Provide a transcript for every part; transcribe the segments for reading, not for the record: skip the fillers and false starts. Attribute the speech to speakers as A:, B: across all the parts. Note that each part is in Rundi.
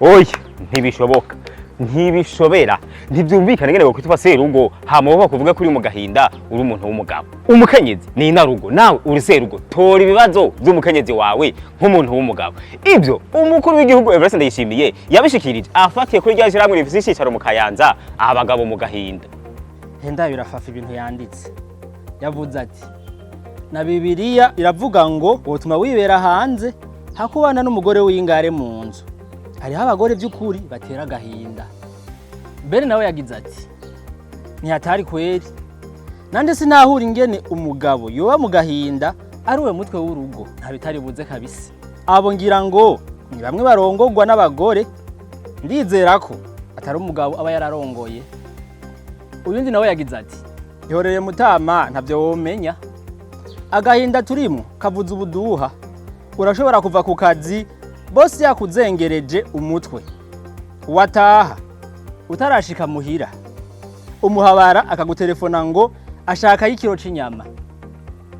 A: oya ntibishoboka ntibishobera ntibyumvikana ngene kwitwa serugo hama bakuvuga kuri mu gahinda uri umuntu w'umugabo umukenyezi ni inarugo nawe uri serugo tora ibibazo by'umukenyezi wawe nk'umuntu w'umugabo ibyo umukuru w'igihugu Everest Ndayishimiye yabishikirije afatiye kuri rya shiramwe rifise ishicaro mu Kayanza abagabo mu gahinda
B: henda birafafa ibintu yanditse yavuze ati na Bibiliya iravuga ngo wotuma wibera hanze hakubana n'umugore w'ingare mu nzu hariho abagore by'ukuri batera agahinda mbere nawe yagize ati ntihatari kweri nande sinahura ingene umugabo yoba mu gahinda ari we mutwe w'urugo ntabitari buze kabisa abo ngira ngo ni bamwe barongorwa n'abagore ndizera ko atari umugabo aba yararongoye uyundi nawe yagize ati yoreye mutama ntavyo womenya agahinda turimo kavuza ubuduha urashobora kuva ku kazi bosi yakuzengereje umutwe wataha utarashika muhira umuhabara akagutelefona ngo ashaka y'ikiro c'inyama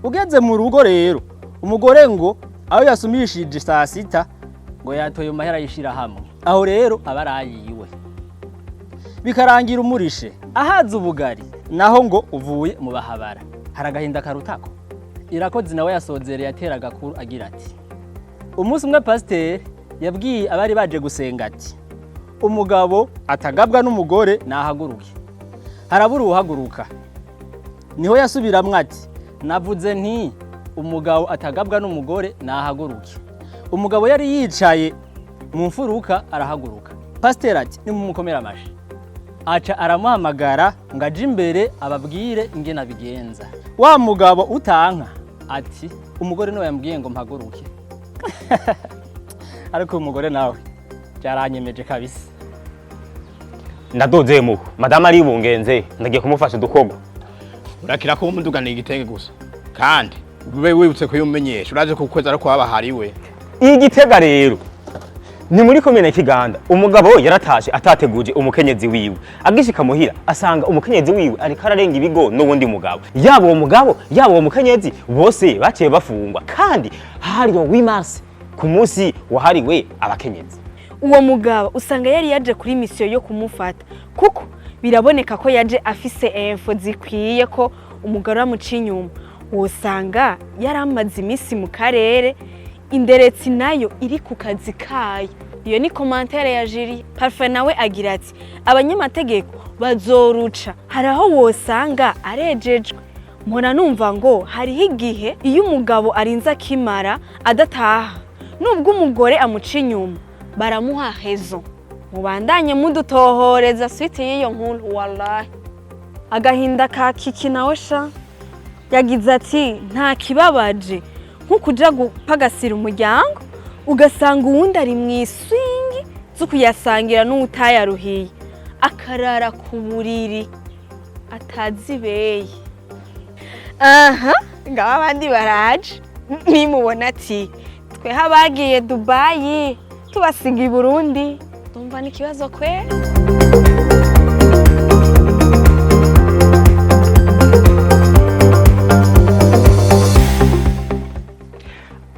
B: ugeze mu rugo rero umugore ngo aho yasumishije saa sita ngo yatoye mahera yishira hamwe aho rero abarayiwe bikarangira umurishe ahaza ubugari naho ngo uvuye mu bahabara haragahinda karutako irakoze nawe yasozereye ateraga kuru agira ati umunsi umwe pasiteri yabwiye abari baje gusenga ati umugabo atagabwa n'umugore nahaguruke harabura uhaguruka niho yasubiramwe ati navuze nti umugabo atagabwa n'umugore nahaguruke umugabo yari yicaye mu mfuruka arahaguruka pasiteri ati nimumukomera amashi aca aramuhamagara ngo aje imbere ababwire ingene abigenza wa mugabo utanka ati umugore niwe yambwiye ngo mpaguruke ariko umugore nawe byaranyemeje kabisa
A: ndadoze mu madama ari bungenze ndagiye kumufasha dukogwa
C: urakira ko umudugana igitenge gusa kandi ube wibutse ko yumenyesha uraje ko kweza ariko wahariwe
A: igitega rero ni muri komine Kiganda umugabo yaratashe atateguje umukenyezi wiwe agishika muhira asanga umukenyezi wiwe ari kararenga ibigo n'ubundi mugabo yabo uwo mugabo yabo uwo mukenyezi bose baciye bafungwa kandi hariyo w'Imars ku munsi wahariwe abakenyezi
D: uwo mugabo usanga yari yaje kuri mission yo kumufata kuko biraboneka ko yaje afise info zikwiye ko umugabo amuca inyuma usanga yaramaze imisi mu karere inderetsi nayo iri ku kazi kayo iyo ni commentaire ya Jiri Parfait nawe agira ati abanyamategeko bazoruca haraho wosanga arejejwe mpora numva ngo hariho igihe iyo umugabo arinze akimara adataha nubwo umugore amuca inyuma baramuha hezo mubandanye mudutohoreza suite y'iyo nkuru wallahi agahinda ka kiki nawe sha yagize ati nta kibabaje nko kuja gupagasira umuryango ugasanga uwundi ari mwiswingi zo kuyasangira n'utayaruhiye akarara ku buriri atazibeye aha ngaba abandi baraje nimubona ati twe habagiye Dubai tubasiga i Burundi ndumva ni kibazo kwe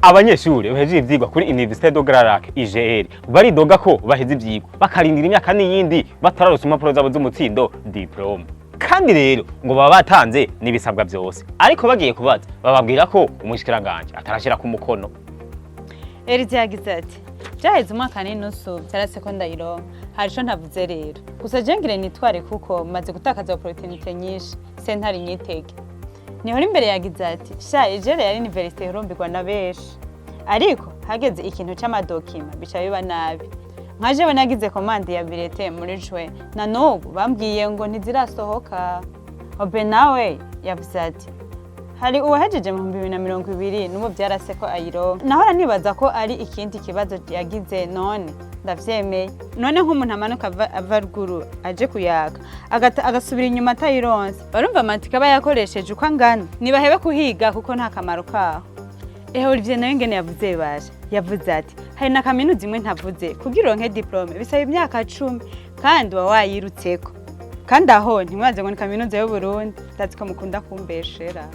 A: abanyeshuri bahejeje ivyigwa kuri Université de Grarac UGL baridoga ko baheze ivyigwa bakarindira imyaka n'iyindi batararonsa impapuro zabo z'umutsindo diplome kandi rero ngo baba batanze n'ibisabwa byose ariko bagiye kubaza bababwira ko umushikiranganje atarashira ku mukono
E: yagize ati byaheze umwaka n'inusu byarase ko ndayironka harico ntavuze rero gusa jengire nitware kuko maze gutakaza opportunité nyinshi sentari nyitege niho imbere yagize ati sha ejere ya university irumbirwa na beshi ariko hageze ikintu c'amadokima bica biba nabi nkajewe nagize commande ya bilete muri jwe na n'ubu bambwiye ngo ntizirasohoka obe nawe yavuze ati hari uwahejeje mu 2020 n'ubu byarase ko ayironka nahora nibaza ko ari ikindi kibazo yagize none ndavyemeye none nk'umuntu amanuka ava ruguru aje kuyaka agasubira inyuma atayironse barumva amatika aba yakoresheje uko angana nibahebe kuhiga kuko nta kamaro kaho Olivier nawe ngene yavuze baje yavuze ati hari na kaminuza imwe ntavuze kugira uronke diplome bisaba imyaka 10 kandi wayirutseko kandi aho ntimwaze ngo ni kaminuza y'u Burundi ndazi ko mukunda kumbeshera